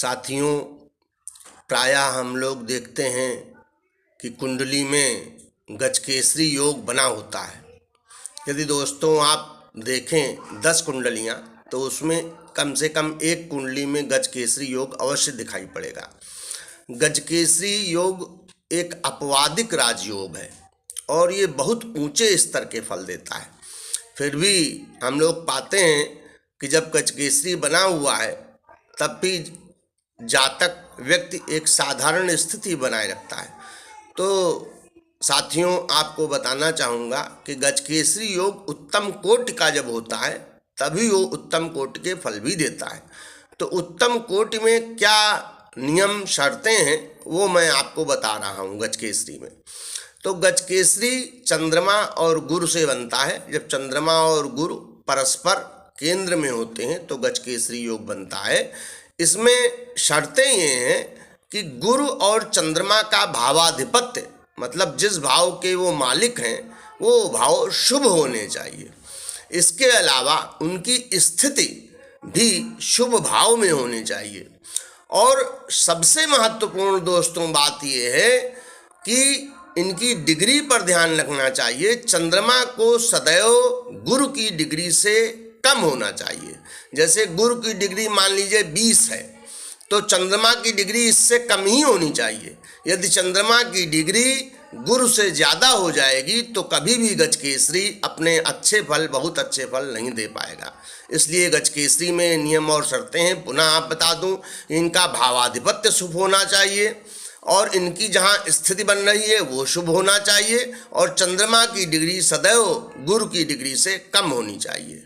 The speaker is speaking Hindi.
साथियों, प्रायः हम लोग देखते हैं कि कुंडली में गजकेसरी योग बना होता है। यदि दोस्तों आप देखें 10 कुंडलियाँ तो उसमें कम से कम एक कुंडली में गजकेसरी योग अवश्य दिखाई पड़ेगा। गजकेसरी योग एक अपवादिक राजयोग है और ये बहुत ऊंचे स्तर के फल देता है। फिर भी हम लोग पाते हैं कि जब गजकेसरी बना हुआ है तब भी जातक व्यक्ति एक साधारण स्थिति बनाए रखता है। तो साथियों, आपको बताना चाहूँगा कि गजकेसरी योग उत्तम कोटि का जब होता है तभी वो उत्तम कोटि के फल भी देता है। तो उत्तम कोटि में क्या नियम शर्तें हैं वो मैं आपको बता रहा हूँ। गजकेसरी में तो गजकेसरी चंद्रमा और गुरु से बनता है। जब चंद्रमा और गुरु परस्पर केंद्र में होते हैं तो गजकेसरी योग बनता है। इसमें शर्तें ये हैं कि गुरु और चंद्रमा का भावाधिपत्य, मतलब जिस भाव के वो मालिक हैं वो भाव शुभ होने चाहिए। इसके अलावा उनकी स्थिति भी शुभ भाव में होनी चाहिए। और सबसे महत्वपूर्ण दोस्तों बात यह है कि इनकी डिग्री पर ध्यान रखना चाहिए। चंद्रमा को सदैव गुरु की डिग्री से कम होना चाहिए। जैसे गुरु की डिग्री मान लीजिए 20 है तो चंद्रमा की डिग्री इससे कम ही होनी चाहिए। यदि चंद्रमा की डिग्री गुरु से ज़्यादा हो जाएगी तो कभी भी गजकेसरी अपने अच्छे फल, बहुत अच्छे फल नहीं दे पाएगा। इसलिए गजकेसरी में नियम और शर्तें हैं। पुनः आप बता दूं, इनका भावाधिपत्य शुभ होना चाहिए और इनकी जहाँ स्थिति बन रही है वो शुभ होना चाहिए और चंद्रमा की डिग्री सदैव गुरु की डिग्री से कम होनी चाहिए।